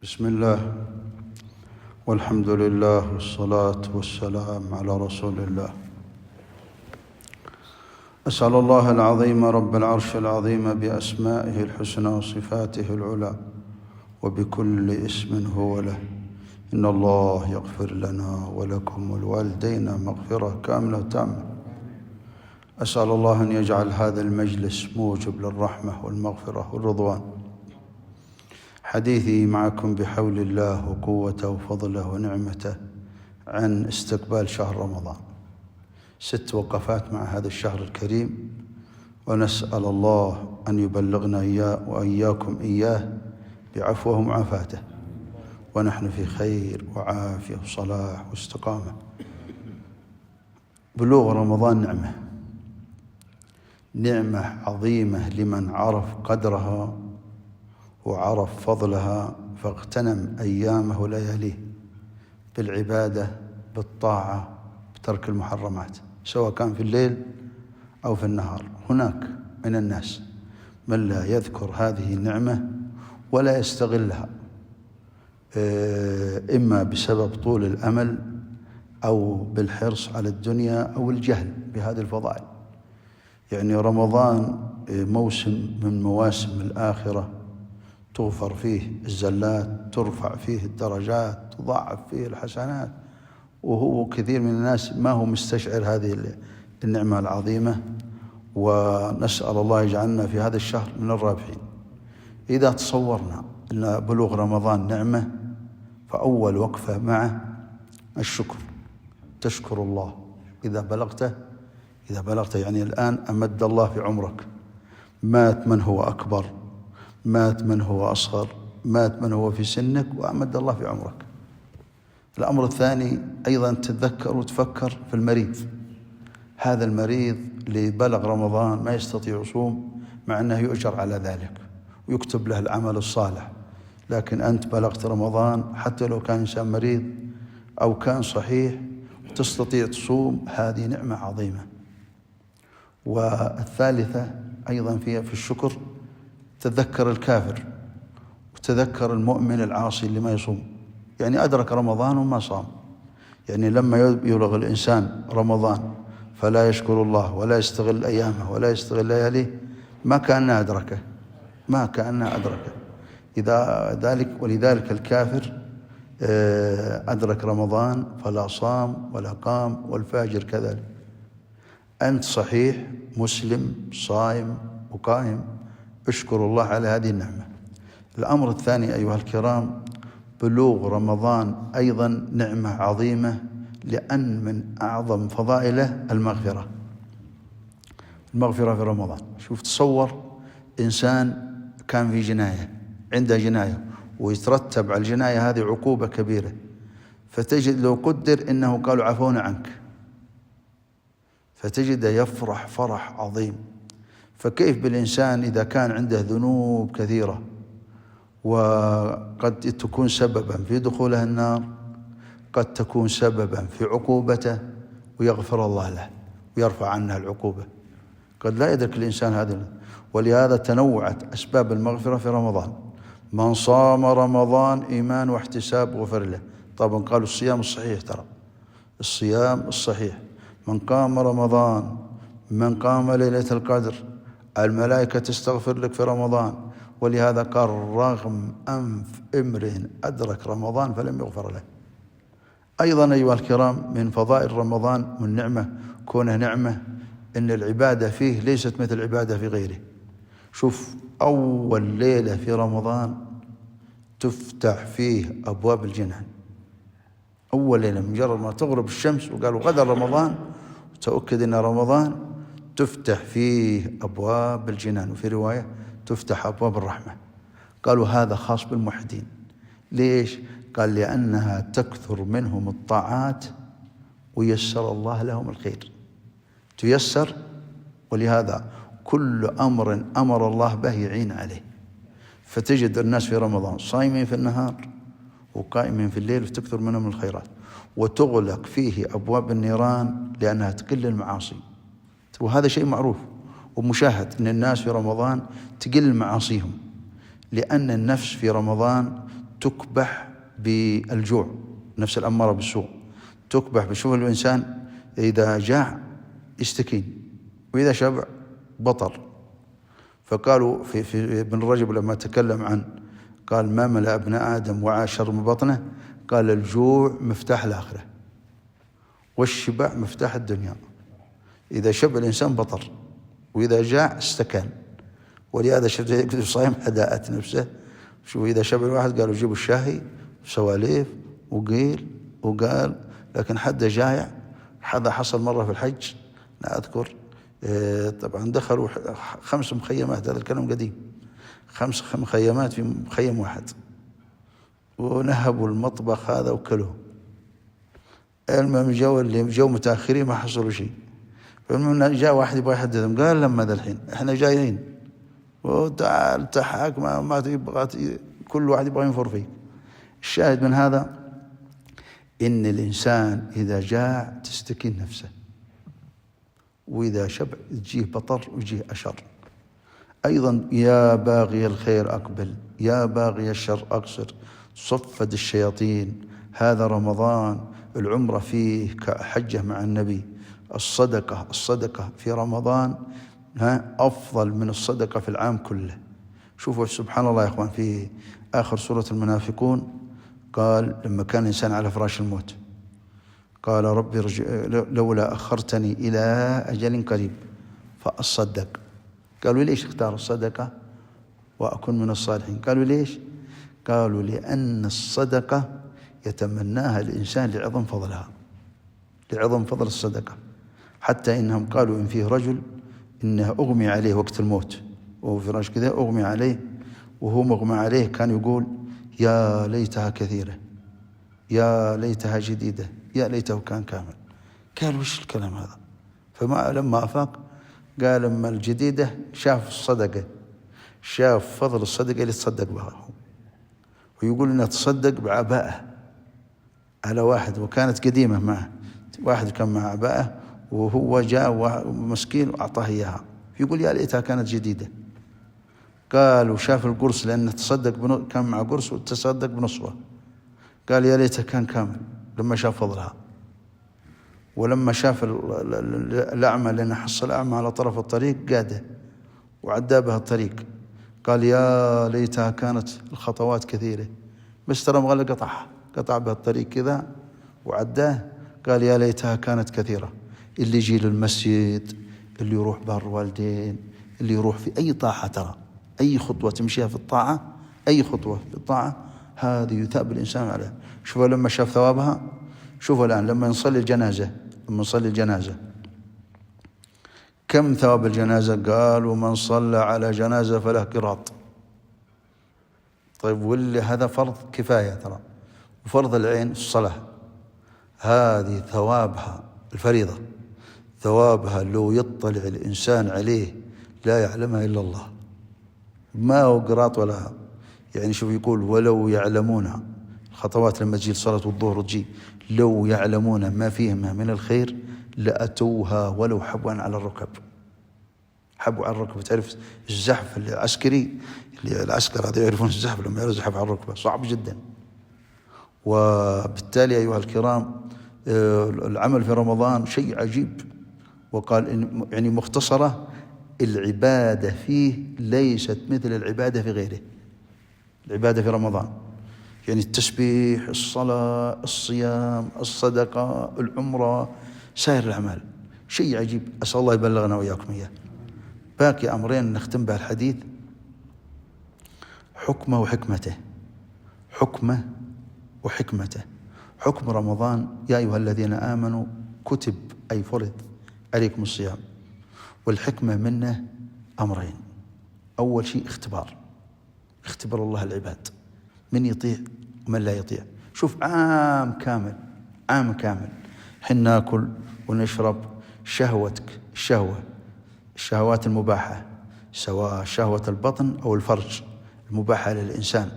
بسم الله والحمد لله والصلاة والسلام على رسول الله. أسأل الله العظيم رب العرش العظيم بأسمائه الحسنى وصفاته العلى وبكل اسم هو له إن الله يغفر لنا ولكم والوالدين مغفرة كاملة تامة. أسأل الله أن يجعل هذا المجلس موجب للرحمة والمغفرة والرضوان. حديثي معكم بحول الله وقوته وفضله ونعمته عن استقبال شهر رمضان. 6 وقفات مع هذا الشهر الكريم، ونسأل الله أن يبلغنا إياه وإياكم إياه بعفوه ومعافاته، ونحن في خير وعافية وصلاح واستقامة. بلوغ رمضان نعمة عظيمة لمن عرف قدرها وعرف فضلها فاغتنم أيامه ولياليه بالعبادة بالطاعة بترك المحرمات، سواء كان في الليل أو في النهار. هناك من الناس من لا يذكر هذه النعمة ولا يستغلها، إما بسبب طول الأمل أو بالحرص على الدنيا أو الجهل بهذه الفضائل. يعني رمضان موسم من مواسم الآخرة، تغفر فيه الزلات، ترفع فيه الدرجات، تضاعف فيه الحسنات، وهو كثير من الناس ما هو مستشعر هذه النعمة العظيمة. ونسأل الله يجعلنا في هذا الشهر من الرابحين. إذا تصورنا أن بلوغ رمضان نعمة، فأول وقفة معه الشكر. تشكر الله إذا بلغته يعني الآن أمد الله في عمرك، مات من هو أكبر، مات من هو أصغر، مات من هو في سنك، وأمد الله في عمرك. الأمر الثاني أيضا تتذكر وتفكر في المريض. هذا المريض اللي بلغ رمضان ما يستطيع يصوم، مع أنه يؤجر على ذلك ويكتب له العمل الصالح، لكن أنت بلغت رمضان حتى لو كان إنسان مريض أو كان صحيح وتستطيع تصوم، هذه نعمة عظيمة. والثالثة أيضا في الشكر تذكر الكافر وتذكر المؤمن العاصي اللي ما يصوم، يعني أدرك رمضان وما صام. يعني لما يبلغ الإنسان رمضان فلا يشكر الله ولا يستغل أيامه ولا يستغل لياليه، ما كأنه أدركه. ولذلك الكافر أدرك رمضان فلا صام ولا قام، والفاجر كذلك. أنت صحيح مسلم صائم وقائم، اشكر الله على هذه النعمة. الأمر الثاني أيها الكرام، بلوغ رمضان أيضا نعمة عظيمة، لأن من أعظم فضائله المغفرة في رمضان. شوف، تصور إنسان كان في جناية، عنده جناية، ويترتب على الجناية هذه عقوبة كبيرة، فتجد لو قدر إنه قالوا عفونا عنك، فتجد يفرح فرح عظيم. فكيف بالإنسان إذا كان عنده ذنوب كثيرة وقد تكون سببا في دخوله النار، قد تكون سببا في عقوبته، ويغفر الله له ويرفع عنه العقوبة. قد لا يدرك الإنسان هذا، ولهذا تنوعت أسباب المغفرة في رمضان. من صام رمضان إيمان واحتساب غفر له. طبعا قالوا الصيام الصحيح، ترى الصيام الصحيح. من قام رمضان، من قام ليلة القدر، الملائكة تستغفر لك في رمضان. ولهذا قال رغم أنف امرئ أدرك رمضان فلم يغفر له. أيضا أيها الكرام، من فضائل رمضان والنعمة كونه نعمة، إن العبادة فيه ليست مثل العبادة في غيره. شوف، أول ليلة في رمضان تفتح فيه أبواب الجنان. أول ليلة مجرد ما تغرب الشمس وقالوا غدا رمضان، وتأكد أن رمضان تفتح فيه أبواب الجنان، وفي رواية تفتح أبواب الرحمة. قالوا هذا خاص بالموحدين. ليش؟ قال لأنها تكثر منهم الطاعات ويسر الله لهم الخير، تيسر. ولهذا كل أمر أمر الله به يعين عليه. فتجد الناس في رمضان صايمين في النهار وقائمين في الليل، وتكثر منهم الخيرات، وتغلق فيه أبواب النيران لأنها تقل المعاصي. وهذا شيء معروف ومشاهد، أن الناس في رمضان تقل معاصيهم، لأن النفس في رمضان تكبح بالجوع، نفس الأمارة بالسوء تكبح. بشوف الإنسان إذا جاع يستكين، وإذا شبع بطر. فقالوا في ابن رجب لما تكلم عن قال ما ملأ ابن آدم وعى شر من بطنه، قال الجوع مفتاح الآخرة والشبع مفتاح الدنيا. إذا شبع الإنسان بطر، وإذا جاع استكان. ولهذا شفت صايم هدأت نفسه. شوف إذا شبع الواحد قالوا جيبوا الشاهي وسواليف وقيل وقال، لكن حد جايع. هذا حصل مرة في الحج لا أذكر، طبعا دخلوا 5 مخيمات، هذا الكلام قديم، 5 مخيمات في مخيم واحد، ونهبوا المطبخ هذا وكلوه. المهم اللي جو متأخرين ما حصلوا شيء. فالمهم جاء واحد يبغى يحدثهم، قال لما ذا الحين احنا جايين وتعال تحاك ما تبغى، كل واحد يبغى ينفر فيك. الشاهد من هذا إن الإنسان إذا جاع تستكين نفسه، وإذا شبع تجيه بطر ويجيه أشر. أيضا يا باغي الخير أقبل، يا باغي الشر أقصر، صفد الشياطين. هذا رمضان العمرة فيه كحجة مع النبي. الصدقة في رمضان أفضل من الصدقة في العام كله. شوفوا سبحان الله يا أخوان، في آخر سورة المنافقون قال لما كان الإنسان على فراش الموت قال ربي لولا أخرتني إلى أجل قريب فأصدق. قالوا ليش اختار الصدقة وأكون من الصالحين؟ قالوا ليش؟ قالوا لأن الصدقة يتمناها الإنسان لعظم فضلها، لعظم فضل الصدقة. حتى إنهم قالوا إن فيه رجل إنه أغمي عليه وقت الموت، وهو فراش كذا أغمي عليه، وهو مغمى عليه كان يقول يا ليتها كثيرة، يا ليتها جديدة، يا ليته كان كامل. قال وش الكلام هذا؟ فما لما أفاق قال لما الجديدة شاف الصدقة، شاف فضل الصدقة اللي تصدق بها. ويقول إنه تصدق بعباءة على واحد، وكانت قديمة معه، واحد كان مع عباءة وهو جاء مسكين وأعطاه إياها، يقول يا ليتها كانت جديدة. قال وشاف القرص لأنه تصدق كان مع قرص وتصدق بنصفه، قال يا ليته كان كامل لما شاف فضلها. ولما شاف الأعمى لأنه حصل أعمى على طرف الطريق قاده وعدى بها الطريق، قال يا ليتها كانت الخطوات كثيرة، بس ترى مغلق قطع بها الطريق كذا وعداه. قال يا ليتها كانت كثيرة. اللي يجي للمسجد، اللي يروح بار الوالدين، اللي يروح في أي طاعة، ترى أي خطوة تمشيها في الطاعة، أي خطوة في الطاعة هذه يثاب الإنسان عليها. شوفوا لما شاف ثوابها. شوفوا الآن لما نصلي الجنازة كم ثواب الجنازة؟ قال ومن صلى على جنازة فله قراط. طيب واللي هذا فرض كفاية ترى، وفرض العين الصلاة هذه ثوابها الفريضة، ثوابها لو يطلع الإنسان عليه لا يعلمها إلا الله، ما هو قراط ولا يعني. شوف يقول ولو يعلمون الخطوات لما تجي صلاة الظهر تجي، لو يعلمون ما فيهما من الخير لأتوها ولو حبوا على الركب. حبوا على الركب، تعرف الزحف العسكري، اللي العسكر هذا يعرفون الزحف، لما يزحف على الركبة صعب جدا. وبالتالي أيها الكرام العمل في رمضان شيء عجيب. وقال إن يعني مختصرة العبادة فيه ليست مثل العبادة في غيره. العبادة في رمضان يعني التسبيح، الصلاة، الصيام، الصدقة، العمرة، سائر الأعمال شيء عجيب. أسأل الله يبلغنا وإياكم إياه. باقي أمرين نختم به الحديث: حكمه وحكمته. حكمه وحكمته. حكم رمضان: يا أيها الذين آمنوا كتب أي فرض عليكم الصيام. والحكمة منه أمرين: أول شيء اختبر الله العباد، من يطيع ومن لا يطيع. شوف عام كامل حين ناكل ونشرب، شهوتك الشهوات المباحة، سواء شهوة البطن أو الفرج المباحة للإنسان،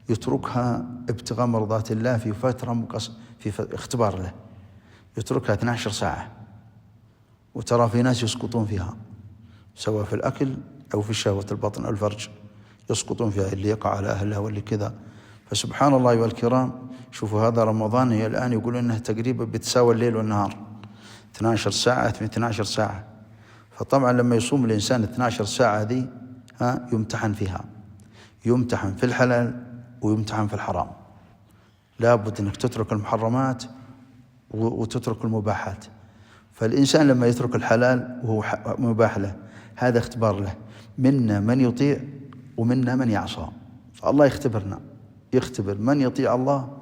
يتركها ابتغاء مرضات الله في فترة في اختبار له، يتركها 12 ساعة. وترى في ناس يسقطون فيها، سواء في الأكل أو في شهوة البطن أو الفرج، يسقطون فيها، اللي يقع على أهلها واللي كذا. فسبحان الله أيها الكرام، شوفوا هذا رمضان هي الآن يقولون أنه تقريبا بتساوي الليل والنهار، 12 ساعة 12 ساعة. فطبعا لما يصوم الإنسان 12 ساعة ذي يمتحن فيها، يمتحن في الحلال ويمتحن في الحرام. لابد أنك تترك المحرمات وتترك المباحات. فالإنسان لما يترك الحلال وهو مباح له، هذا اختبار له، منا من يطيع ومنا من يعصى. فالله يختبرنا، يختبر من يطيع الله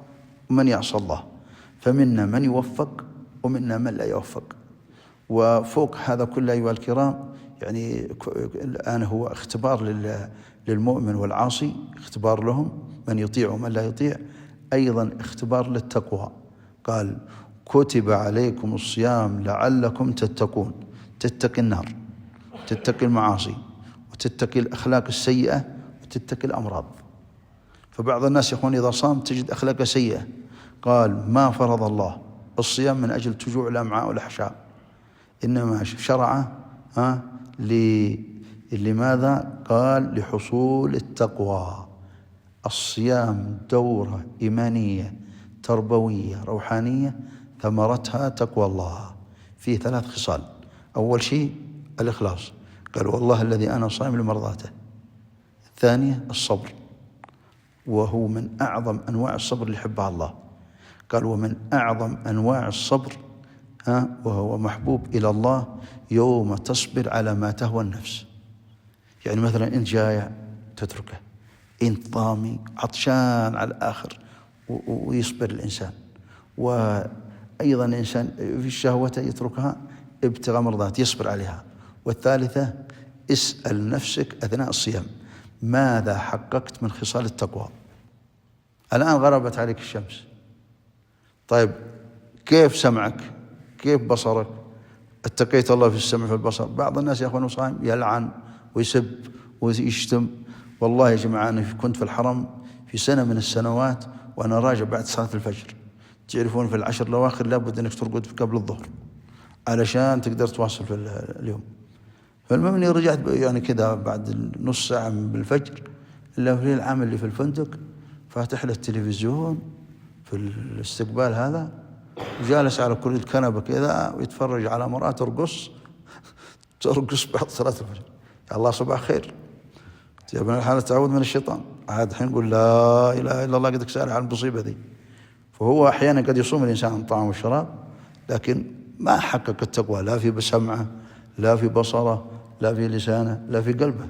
ومن يعصى الله، فمنا من يوفق ومنا من لا يوفق. وفوق هذا كله أيها الكرام، يعني الآن هو اختبار للمؤمن والعاصي، اختبار لهم من يطيع ومن لا يطيع، أيضا اختبار للتقوى. قال كتب عليكم الصيام لعلكم تتقون، تتقي النار، تتقي المعاصي، وتتقي الأخلاق السيئة، وتتقي الأمراض. فبعض الناس يقول إذا صام تجد أخلاق سيئة. قال ما فرض الله الصيام من أجل تجوع الأمعاء والأحشاء، إنما شرع لماذا؟ قال لحصول التقوى. الصيام دورة إيمانية تربوية روحانية، ثمرتها تقوى الله. فيه 3 خصال. أول شيء الإخلاص، قال والله الذي أنا صائم لمرضاته. الثانية الصبر، وهو من أعظم أنواع الصبر اللي يحبها الله. قال ومن أعظم أنواع الصبر وهو محبوب إلى الله يوم تصبر على ما تهوى النفس. يعني مثلا أنت جايع تتركه، أنت ضامي عطشان على الآخر ويصبر الإنسان. وأيضا الإنسان في شهوته يتركها ابتغاء مرضات، يصبر عليها. والثالثة اسأل نفسك أثناء الصيام ماذا حققت من خصال التقوى. الآن غربت عليك الشمس، طيب كيف سمعك؟ كيف بصرك؟ اتقيت الله في السمع في البصر. بعض الناس يا أخوان صائم يلعن ويسب ويشتم. والله يا جماعة أنا كنت في الحرم في سنة من السنوات وأنا راجع بعد صلاة الفجر. تعرفون في العشر الأواخر لابد أنك ترقد قبل الظهر علشان تقدر تواصل في اليوم. فالمهم إني رجعت يعني كذا بعد نص ساعة بالفجر، إلا في العامل اللي في الفندق فاتح له التلفزيون في الاستقبال هذا، وجالس على كل الكنبة كذا ويتفرج على مرأة ترقص بعد صلاة الفجر. يا الله صباح خير، يا ابن الحلال تعوذ من الشيطان. عاد الحين نقول لا إله إلا الله، قدك سأل عن المصيبة ذي. فهو أحيانا قد يصوم الإنسان عن الطعام والشراب، لكن ما حقق التقوى لا في سمعه، لا في بصره، لا في لسانه، لا في قلبه.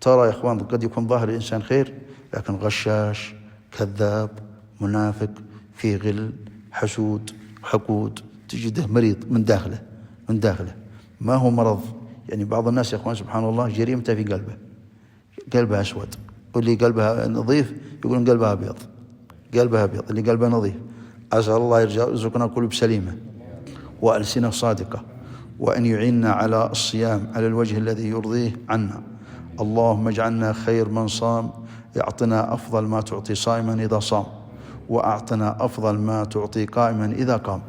ترى يا إخوان قد يكون ظاهر الإنسان خير، لكن غشاش، كذاب، منافق، فيه غل، حسود، حقود، تجده مريض من داخله ما هو مرض. يعني بعض الناس يا إخوان سبحان الله جريمته في قلبه أسود، واللي قلبها نظيف يقولون قلبها أبيض، اللي قلبها نظيف. أسأل الله يرزقنا قلوب سليمة وألسنة صادقة، وأن يعيننا على الصيام على الوجه الذي يرضيه عنا. اللهم اجعلنا خير من صام، اعطنا أفضل ما تعطي صائما إذا صام، وأعطنا أفضل ما تعطي قائما إذا قام.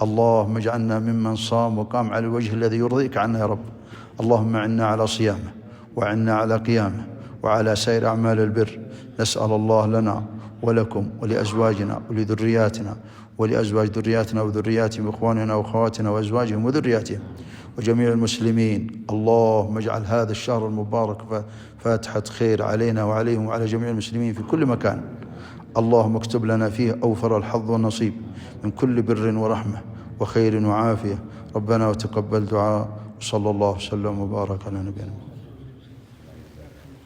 اللهم اجعلنا ممن صام وقام على الوجه الذي يرضيك عنا يا رب. اللهم أعنا على صيامه، وأعنا على قيامه، وعلى سائر أعمال البر. نسأل الله لنا ولكم ولأزواجنا ولذرياتنا ولأزواج ذرياتنا وذرياتهم وإخواننا وأخواتنا وأزواجهم وذرياتهم وجميع المسلمين. اللهم اجعل هذا الشهر المبارك فاتحة خير علينا وعليهم وعلى جميع المسلمين في كل مكان. اللهم اكتب لنا فيه أوفر الحظ والنصيب من كل بر ورحمة وخير وعافية. ربنا وتقبل دعاء، وصلى الله وسلم وبارك على نبينا.